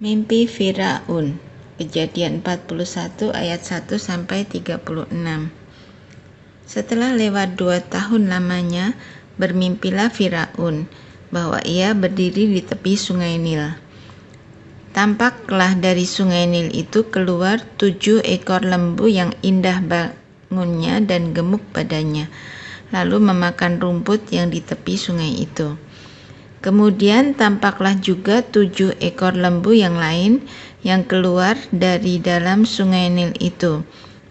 Mimpi Firaun. Kejadian 41 ayat 1 sampai 36. Setelah lewat 2 tahun lamanya, bermimpilah Firaun bahwa ia berdiri di tepi sungai Nil. Tampaklah dari sungai Nil itu keluar 7 ekor lembu yang indah bangunnya dan gemuk badannya, lalu memakan rumput yang di tepi sungai itu. Kemudian tampaklah juga 7 ekor lembu yang lain yang keluar dari dalam sungai Nil itu,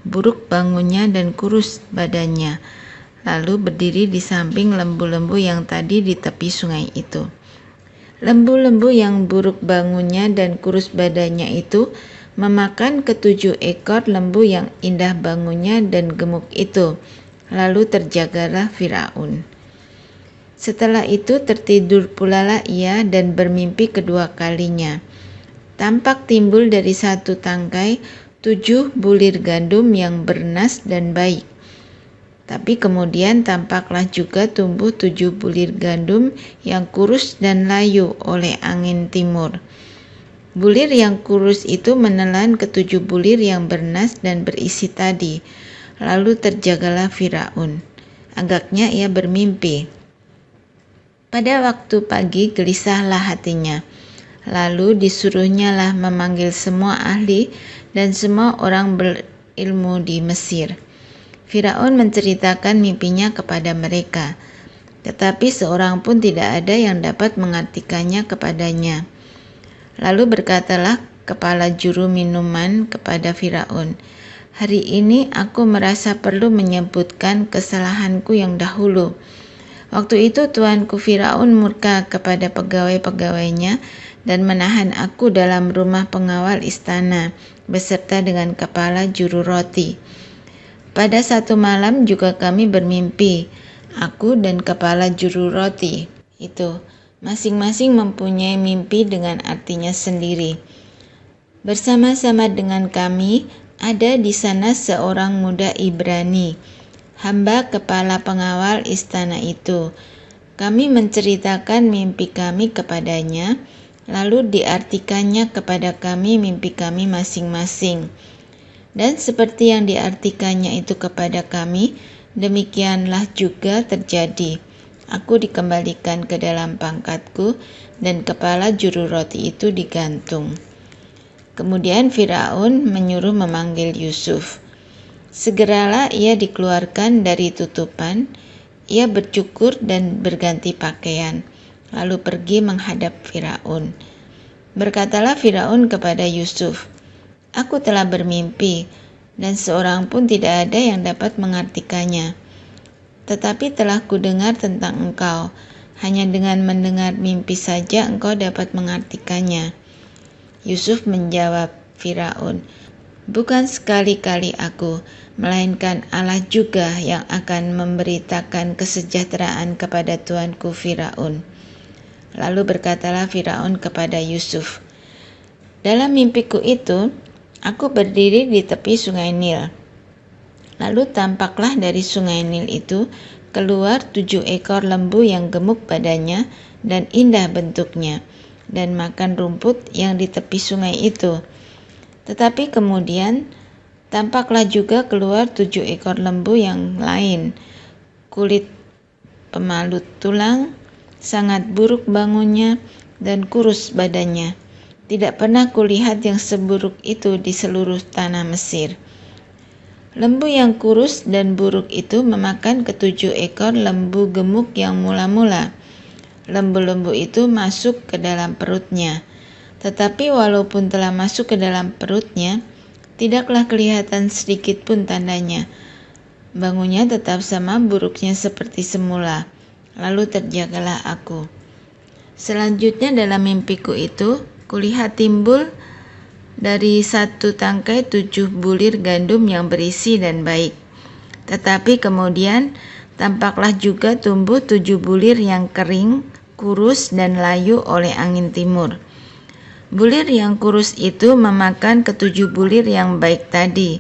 buruk bangunnya dan kurus badannya, lalu berdiri di samping lembu-lembu yang tadi di tepi sungai itu. Lembu-lembu yang buruk bangunnya dan kurus badannya itu memakan ke-7 ekor lembu yang indah bangunnya dan gemuk itu, lalu terjagalah Firaun. Setelah itu tertidur pulalah ia dan bermimpi kedua kalinya. Tampak timbul dari satu tangkai 7 bulir gandum yang bernas dan baik. Tapi kemudian tampaklah juga tumbuh 7 bulir gandum yang kurus dan layu oleh angin timur. Bulir yang kurus itu menelan ke-7 bulir yang bernas dan berisi tadi. Lalu terjagalah Firaun. Agaknya ia bermimpi. Pada waktu pagi gelisahlah hatinya, lalu disuruhnyalah memanggil semua ahli dan semua orang berilmu di Mesir. Firaun menceritakan mimpinya kepada mereka, tetapi seorang pun tidak ada yang dapat mengartikannya kepadanya. Lalu berkatalah kepala juru minuman kepada Firaun, "Hari ini aku merasa perlu menyebutkan kesalahanku yang dahulu. Waktu itu tuanku Firaun murka kepada pegawai-pegawainya dan menahan aku dalam rumah pengawal istana beserta dengan kepala juru roti. Pada satu malam juga kami bermimpi, aku dan kepala juru roti itu masing-masing mempunyai mimpi dengan artinya sendiri. Bersama-sama dengan kami ada di sana seorang muda Ibrani, hamba kepala pengawal istana itu. Kami menceritakan mimpi kami kepadanya, lalu diartikannya kepada kami mimpi kami masing-masing. Dan seperti yang diartikannya itu kepada kami, demikianlah juga terjadi. Aku dikembalikan ke dalam pangkatku, dan kepala juru roti itu digantung." Kemudian Firaun menyuruh memanggil Yusuf. Segeralah ia dikeluarkan dari tutupan, ia bercukur dan berganti pakaian, lalu pergi menghadap Firaun. Berkatalah Firaun kepada Yusuf, "Aku telah bermimpi, dan seorang pun tidak ada yang dapat mengartikannya. Tetapi telah kudengar tentang engkau, hanya dengan mendengar mimpi saja engkau dapat mengartikannya." Yusuf menjawab Firaun, "Bukan sekali-kali aku, melainkan Allah juga yang akan memberitakan kesejahteraan kepada tuanku Firaun." Lalu berkatalah Firaun kepada Yusuf, "Dalam mimpiku itu, aku berdiri di tepi sungai Nil. Lalu tampaklah dari sungai Nil itu keluar 7 ekor lembu yang gemuk badannya dan indah bentuknya, dan makan rumput yang di tepi sungai itu. Tetapi kemudian tampaklah juga keluar 7 ekor lembu yang lain, kulit pemalut tulang, sangat buruk bangunnya, dan kurus badannya. Tidak pernah kulihat yang seburuk itu di seluruh tanah Mesir. Lembu yang kurus dan buruk itu memakan ke-7 ekor lembu gemuk yang mula-mula. Lembu-lembu itu masuk ke dalam perutnya. Tetapi walaupun telah masuk ke dalam perutnya, tidaklah kelihatan sedikit pun tandanya. Bangunnya tetap sama buruknya seperti semula. Lalu terjagalah aku. Selanjutnya dalam mimpiku itu, kulihat timbul dari satu tangkai 7 bulir gandum yang berisi dan baik. Tetapi kemudian tampaklah juga tumbuh 7 bulir yang kering, kurus dan layu oleh angin timur. Bulir yang kurus itu memakan ke-7 bulir yang baik tadi.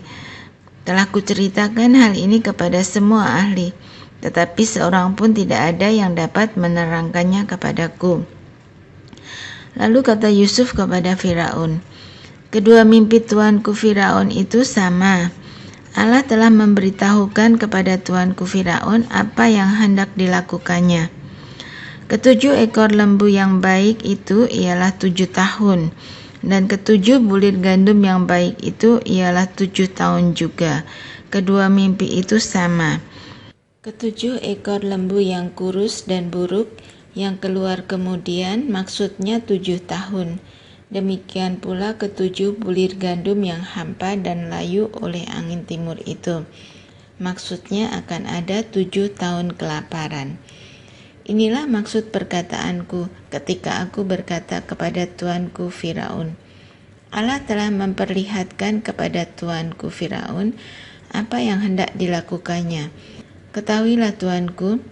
Telah kuceritakan hal ini kepada semua ahli, tetapi seorang pun tidak ada yang dapat menerangkannya kepadaku. Lalu kata Yusuf kepada Firaun, "Kedua mimpi tuanku Firaun itu sama. Allah telah memberitahukan kepada tuanku Firaun apa yang hendak dilakukannya. Ketujuh ekor lembu yang baik itu ialah 7 tahun, dan ketujuh bulir gandum yang baik itu ialah 7 tahun juga. Kedua mimpi itu sama. Ketujuh ekor lembu yang kurus dan buruk yang keluar kemudian maksudnya 7 tahun. Demikian pula ketujuh bulir gandum yang hampa dan layu oleh angin timur itu. Maksudnya akan ada 7 tahun kelaparan. Inilah maksud perkataanku ketika aku berkata kepada tuanku Firaun. Allah telah memperlihatkan kepada tuanku Firaun apa yang hendak dilakukannya. Ketahuilah tuanku,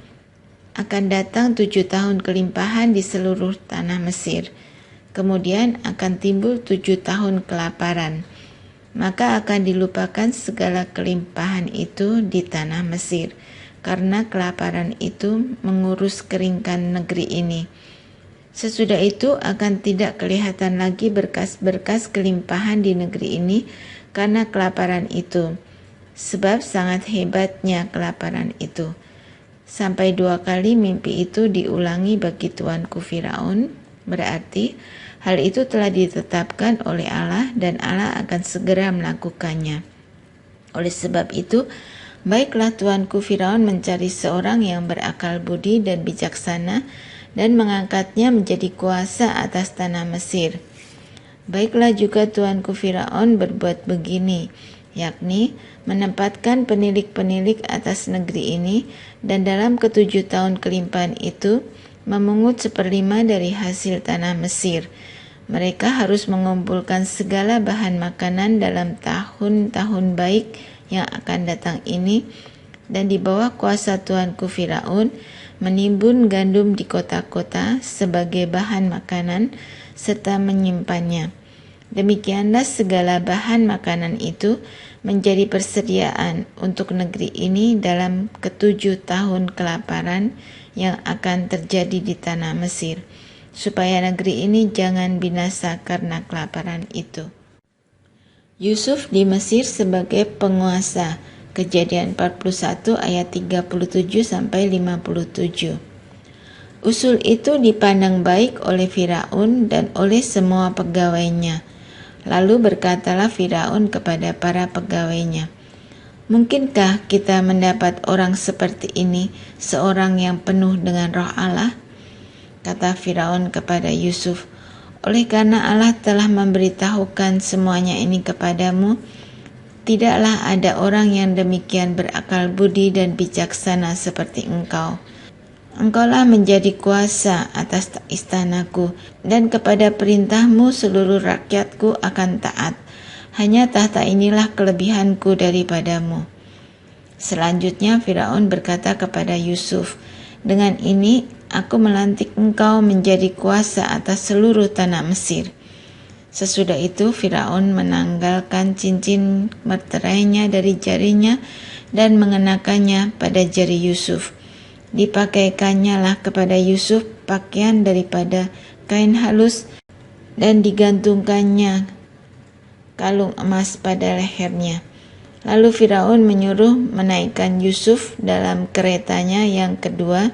akan datang 7 tahun kelimpahan di seluruh tanah Mesir. Kemudian akan timbul 7 tahun kelaparan. Maka akan dilupakan segala kelimpahan itu di tanah Mesir, karena kelaparan itu mengurus keringkan negeri ini. Sesudah itu akan tidak kelihatan lagi berkas-berkas kelimpahan di negeri ini karena kelaparan itu. Sebab sangat hebatnya kelaparan itu. Sampai 2 kali mimpi itu diulangi bagi tuanku Firaun, berarti hal itu telah ditetapkan oleh Allah dan Allah akan segera melakukannya. Oleh sebab itu, baiklah tuanku Firaun mencari seorang yang berakal budi dan bijaksana dan mengangkatnya menjadi kuasa atas tanah Mesir. Baiklah juga tuanku Firaun berbuat begini, yakni menempatkan penilik-penilik atas negeri ini, dan dalam ke-7 tahun kelimpahan itu memungut 1/5 dari hasil tanah Mesir. Mereka harus mengumpulkan segala bahan makanan dalam tahun-tahun baik yang akan datang ini, dan di bawah kuasa tuanku Firaun menimbun gandum di kota-kota sebagai bahan makanan serta menyimpannya. Demikianlah segala bahan makanan itu menjadi persediaan untuk negeri ini dalam ke-7 tahun kelaparan yang akan terjadi di tanah Mesir, supaya negeri ini jangan binasa karena kelaparan itu. Yusuf di Mesir sebagai penguasa. Kejadian 41 ayat 37-57. Usul itu dipandang baik oleh Firaun dan oleh semua pegawainya. Lalu berkatalah Firaun kepada para pegawainya, "Mungkinkah kita mendapat orang seperti ini, seorang yang penuh dengan roh Allah?" Kata Firaun kepada Yusuf, "Oleh karena Allah telah memberitahukan semuanya ini kepadamu, tidaklah ada orang yang demikian berakal budi dan bijaksana seperti engkau. Engkaulah menjadi kuasa atas istanaku, dan kepada perintahmu seluruh rakyatku akan taat. Hanya tahta inilah kelebihanku daripadamu." Selanjutnya Firaun berkata kepada Yusuf, "Dengan ini aku melantik engkau menjadi kuasa atas seluruh tanah Mesir." Sesudah itu Firaun menanggalkan cincin meterainya dari jarinya dan mengenakannya pada jari Yusuf. Dipakaikannya lah kepada Yusuf pakaian daripada kain halus dan digantungkannya kalung emas pada lehernya. Lalu Firaun menyuruh menaikkan Yusuf dalam keretanya yang kedua,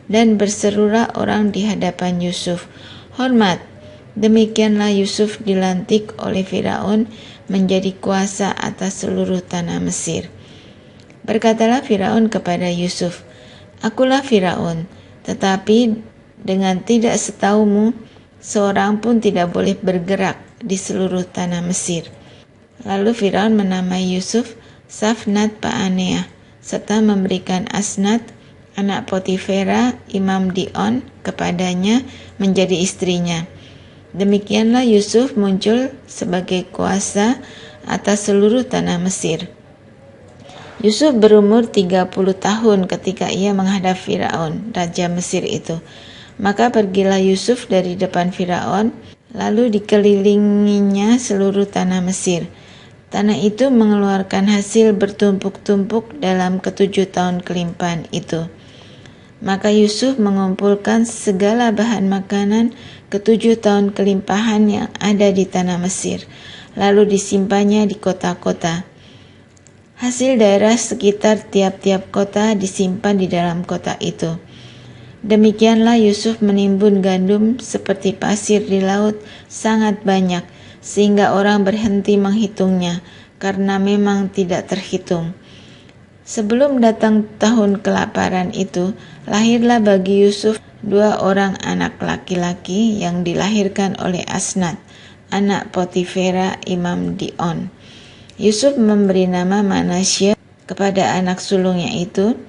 dan berserulah orang di hadapan Yusuf, "Hormat!" Demikianlah Yusuf dilantik oleh Firaun menjadi kuasa atas seluruh tanah Mesir. Berkatalah Firaun kepada Yusuf, "Akulah Firaun, tetapi dengan tidak setahumu, seorang pun tidak boleh bergerak di seluruh tanah Mesir." Lalu Firaun menamai Yusuf Safnat Paaneah, serta memberikan Asnat, anak Potifera, imam Dion, kepadanya menjadi istrinya. Demikianlah Yusuf muncul sebagai kuasa atas seluruh tanah Mesir. Yusuf berumur 30 tahun ketika ia menghadap Firaun, raja Mesir itu. Maka pergilah Yusuf dari depan Firaun, lalu dikelilinginya seluruh tanah Mesir. Tanah itu mengeluarkan hasil bertumpuk-tumpuk dalam ke-7 tahun kelimpahan itu. Maka Yusuf mengumpulkan segala bahan makanan ke-7 tahun kelimpahan yang ada di tanah Mesir, lalu disimpannya di kota-kota. Hasil daerah sekitar tiap-tiap kota disimpan di dalam kota itu. Demikianlah Yusuf menimbun gandum seperti pasir di laut sangat banyak, sehingga orang berhenti menghitungnya, karena memang tidak terhitung. Sebelum datang tahun kelaparan itu, lahirlah bagi Yusuf 2 orang anak laki-laki yang dilahirkan oleh Asnat, anak Potifera imam di On. Yusuf memberi nama Manasya kepada anak sulungnya itu,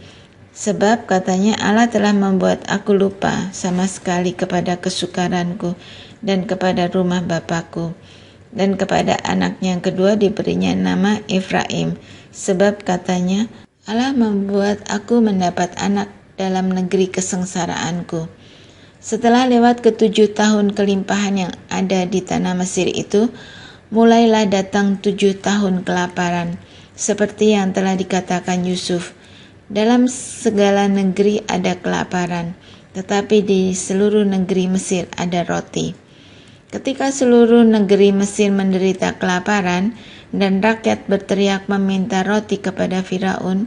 sebab katanya Allah telah membuat aku lupa sama sekali kepada kesukaranku dan kepada rumah bapakku. Dan kepada anaknya yang kedua diberinya nama Efraim, sebab katanya Allah membuat aku mendapat anak dalam negeri kesengsaraanku. Setelah lewat ke-7 tahun kelimpahan yang ada di tanah Mesir itu, mulailah datang 7 tahun kelaparan, seperti yang telah dikatakan Yusuf. Dalam segala negeri ada kelaparan, tetapi di seluruh negeri Mesir ada roti. Ketika seluruh negeri Mesir menderita kelaparan dan rakyat berteriak meminta roti kepada Firaun,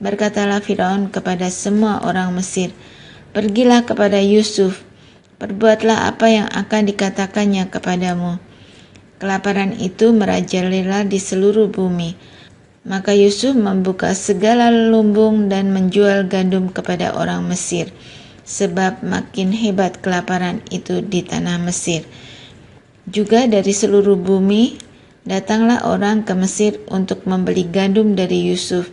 berkatalah Firaun kepada semua orang Mesir, "Pergilah kepada Yusuf, perbuatlah apa yang akan dikatakannya kepadamu." Kelaparan itu merajalela di seluruh bumi. Maka Yusuf membuka segala lumbung dan menjual gandum kepada orang Mesir, sebab makin hebat kelaparan itu di tanah Mesir. Juga dari seluruh bumi datanglah orang ke Mesir untuk membeli gandum dari Yusuf,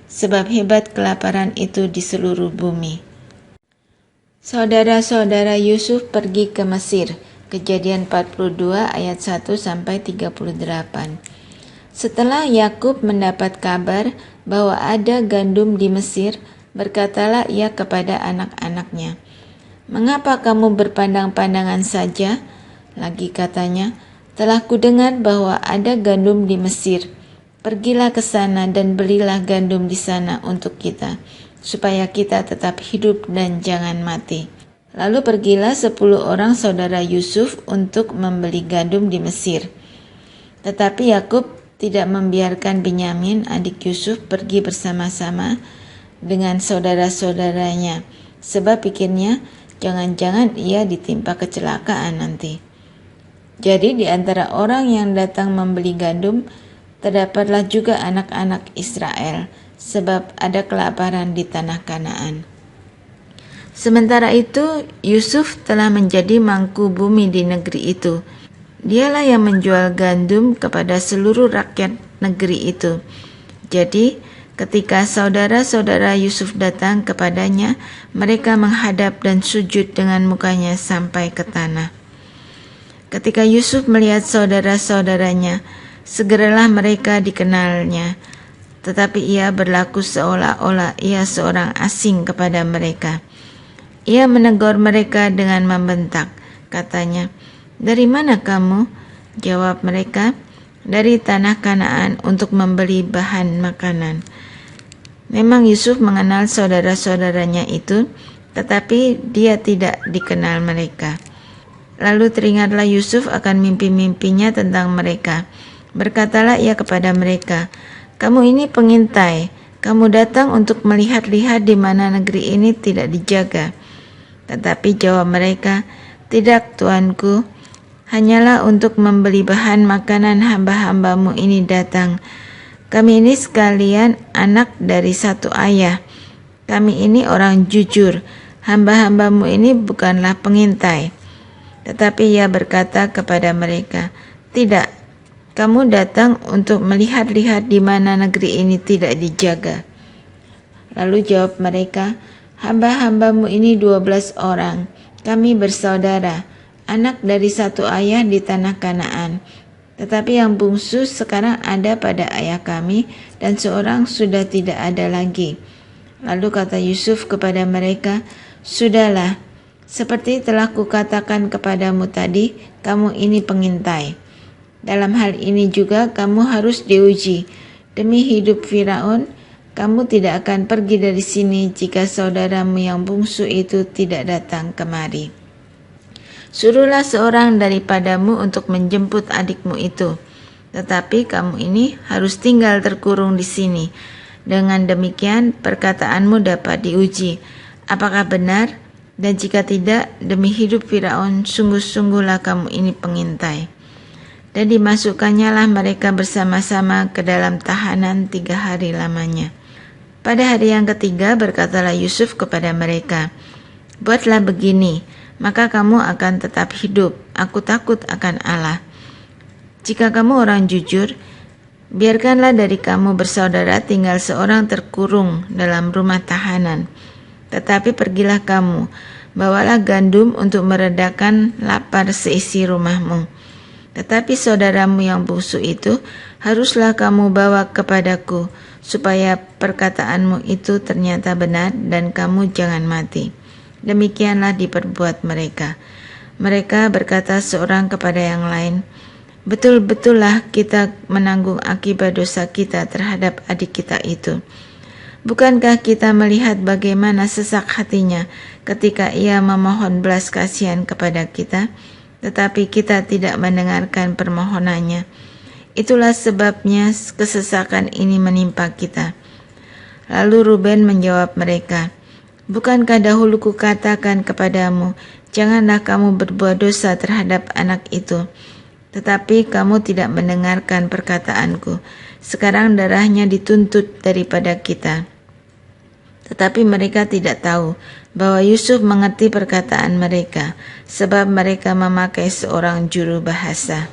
sebab hebat kelaparan itu di seluruh bumi. Saudara-saudara Yusuf pergi ke Mesir. Kejadian 42 ayat 1 sampai 38. Setelah Yakub mendapat kabar bahwa ada gandum di Mesir, berkatalah ia kepada anak-anaknya, "Mengapa kamu berpandang-pandangan saja?" Lagi katanya, "Telah kudengar bahwa ada gandum di Mesir. Pergilah ke sana dan belilah gandum di sana untuk kita, supaya kita tetap hidup dan jangan mati." Lalu pergilah 10 orang saudara Yusuf untuk membeli gandum di Mesir. Tetapi Yakub tidak membiarkan Benyamin adik Yusuf pergi bersama-sama dengan saudara-saudaranya, sebab pikirnya jangan-jangan ia ditimpa kecelakaan nanti. Jadi di antara orang yang datang membeli gandum, terdapatlah juga anak-anak Israel, sebab ada kelaparan di tanah Kanaan. Sementara itu, Yusuf telah menjadi mangku bumi di negeri itu. Dialah yang menjual gandum kepada seluruh rakyat negeri itu. Jadi, ketika saudara-saudara Yusuf datang kepadanya, mereka menghadap dan sujud dengan mukanya sampai ke tanah. Ketika Yusuf melihat saudara-saudaranya, segeralah mereka dikenalnya, tetapi ia berlaku seolah-olah ia seorang asing kepada mereka. Ia menegur mereka dengan membentak, katanya, "Dari mana kamu?" Jawab mereka, "Dari tanah Kanaan untuk membeli bahan makanan." Memang Yusuf mengenal saudara-saudaranya itu, tetapi dia tidak dikenal mereka. Lalu teringatlah Yusuf akan mimpi-mimpinya tentang mereka. Berkatalah ia kepada mereka, "Kamu ini pengintai, kamu datang untuk melihat-lihat di mana negeri ini tidak dijaga." Tetapi jawab mereka, "Tidak, tuanku, hanyalah untuk membeli bahan makanan hamba-hambamu ini datang. Kami ini sekalian anak dari satu ayah. Kami ini orang jujur. Hamba-hambamu ini bukanlah pengintai." Tetapi ia berkata kepada mereka, "Tidak, kamu datang untuk melihat-lihat di mana negeri ini tidak dijaga." Lalu jawab mereka, "Hamba-hambamu ini 12 orang. Kami bersaudara, anak dari satu ayah di tanah Kanaan. Tetapi yang bungsu sekarang ada pada ayah kami, dan seorang sudah tidak ada lagi." Lalu kata Yusuf kepada mereka, "Sudahlah, seperti telah kukatakan kepadamu tadi, kamu ini pengintai. Dalam hal ini juga kamu harus diuji. Demi hidup Firaun, kamu tidak akan pergi dari sini jika saudaramu yang bungsu itu tidak datang kemari." Suruhlah seorang daripadamu untuk menjemput adikmu itu. Tetapi kamu ini harus tinggal terkurung di sini. Dengan demikian perkataanmu dapat diuji. Apakah benar? Dan jika tidak, demi hidup Firaun, sungguh-sungguhlah kamu ini pengintai. Dan dimasukkannya lah mereka bersama-sama ke dalam tahanan 3 hari lamanya. Pada hari yang ketiga berkatalah Yusuf kepada mereka, buatlah begini, maka kamu akan tetap hidup. Aku takut akan Allah. Jika kamu orang jujur, biarkanlah dari kamu bersaudara tinggal seorang terkurung dalam rumah tahanan. Tetapi pergilah kamu, bawalah gandum untuk meredakan lapar seisi rumahmu. Tetapi saudaramu yang bungsu itu haruslah kamu bawa kepadaku, supaya perkataanmu itu ternyata benar dan kamu jangan mati. Demikianlah diperbuat mereka. Mereka berkata seorang kepada yang lain, betul-betullah kita menanggung akibat dosa kita terhadap adik kita itu. Bukankah kita melihat bagaimana sesak hatinya ketika ia memohon belas kasihan kepada kita, tetapi kita tidak mendengarkan permohonannya. Itulah sebabnya kesesakan ini menimpa kita. Lalu Ruben menjawab mereka, bukankah dahulu kukatakan kepadamu, janganlah kamu berbuat dosa terhadap anak itu. Tetapi kamu tidak mendengarkan perkataanku. Sekarang darahnya dituntut daripada kita. Tetapi mereka tidak tahu bahwa Yusuf mengerti perkataan mereka, sebab mereka memakai seorang juru bahasa.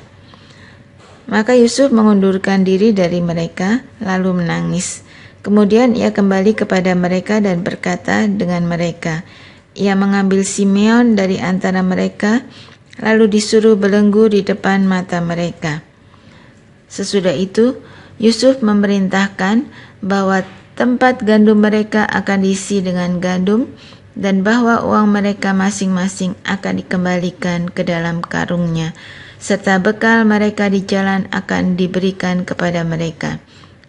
Maka Yusuf mengundurkan diri dari mereka, lalu menangis. Kemudian ia kembali kepada mereka dan berkata dengan mereka. Ia mengambil Simeon dari antara mereka, lalu disuruh belenggu di depan mata mereka. Sesudah itu, Yusuf memerintahkan bahwa tempat gandum mereka akan diisi dengan gandum dan bahwa uang mereka masing-masing akan dikembalikan ke dalam karungnya, serta bekal mereka di jalan akan diberikan kepada mereka.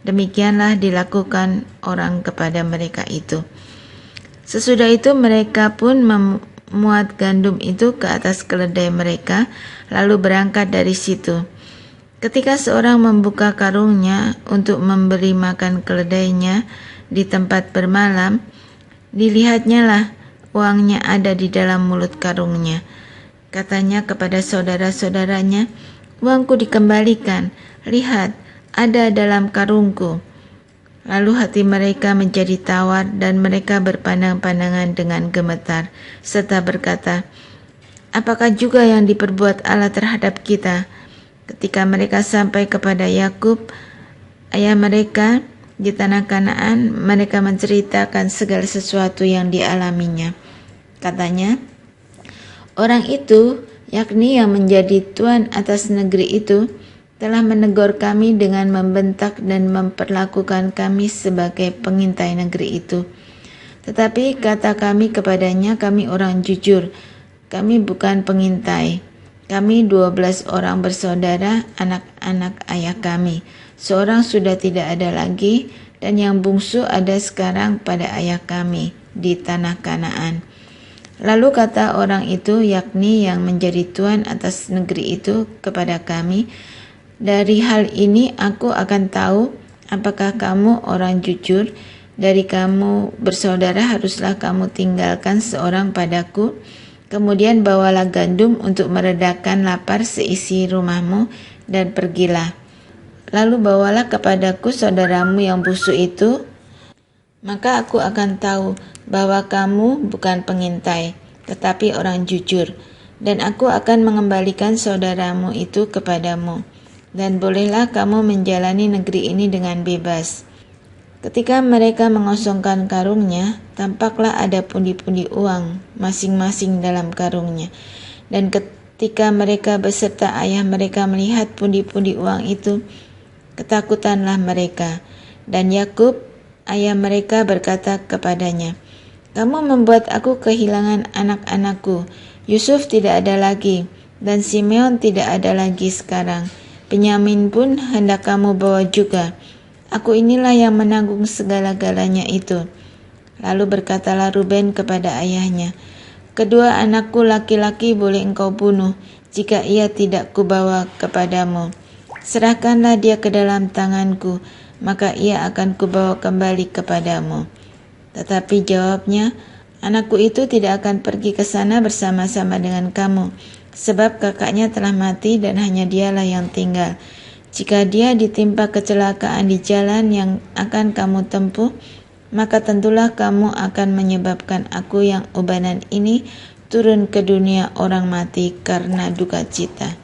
Demikianlah dilakukan orang kepada mereka itu. Sesudah itu mereka pun memuat gandum itu ke atas keledai mereka, lalu berangkat dari situ. Ketika seorang membuka karungnya untuk memberi makan keledainya di tempat bermalam, dilihatnya lah uangnya ada di dalam mulut karungnya. Katanya kepada saudara-saudaranya, uangku dikembalikan, lihat, ada dalam karungku. Lalu hati mereka menjadi tawar dan mereka berpandang-pandangan dengan gemetar, serta berkata, apakah juga yang diperbuat Allah terhadap kita? Ketika mereka sampai kepada Yakub, ayah mereka di tanah Kanaan, mereka menceritakan segala sesuatu yang dialaminya. Katanya, orang itu, yakni yang menjadi tuan atas negeri itu, telah menegur kami dengan membentak dan memperlakukan kami sebagai pengintai negeri itu. Tetapi kata kami kepadanya, kami orang jujur, kami bukan pengintai. Kami 12 orang bersaudara, anak-anak ayah kami. Seorang sudah tidak ada lagi, dan yang bungsu ada sekarang pada ayah kami di tanah Kanaan. Lalu kata orang itu, yakni yang menjadi tuan atas negeri itu, kepada kami, dari hal ini aku akan tahu apakah kamu orang jujur. Dari kamu bersaudara haruslah kamu tinggalkan seorang padaku. Kemudian bawalah gandum untuk meredakan lapar seisi rumahmu dan pergilah. Lalu bawalah kepadaku saudaramu yang busuk itu, maka aku akan tahu bahwa kamu bukan pengintai, tetapi orang jujur. Dan aku akan mengembalikan saudaramu itu kepadamu. Dan bolehlah kamu menjalani negeri ini dengan bebas. Ketika mereka mengosongkan karungnya, tampaklah ada pundi-pundi uang masing-masing dalam karungnya. Dan ketika mereka beserta ayah mereka melihat pundi-pundi uang itu, ketakutanlah mereka. Dan Yakub, ayah mereka berkata kepadanya, kamu membuat aku kehilangan anak-anakku. Yusuf tidak ada lagi, dan Simeon tidak ada lagi sekarang. Benyamin pun hendak kamu bawa juga. Aku inilah yang menanggung segala-galanya itu. Lalu berkatalah Ruben kepada ayahnya, Kedua anakku laki-laki boleh engkau bunuh, jika ia tidak kubawa kepadamu. Serahkanlah dia ke dalam tanganku, maka ia akan kubawa kembali kepadamu. Tetapi jawabnya, anakku itu tidak akan pergi ke sana bersama-sama dengan kamu, sebab kakaknya telah mati dan hanya dialah yang tinggal. Jika dia ditimpa kecelakaan di jalan yang akan kamu tempuh, maka tentulah kamu akan menyebabkan aku yang ubanan ini turun ke dunia orang mati karena duka cita.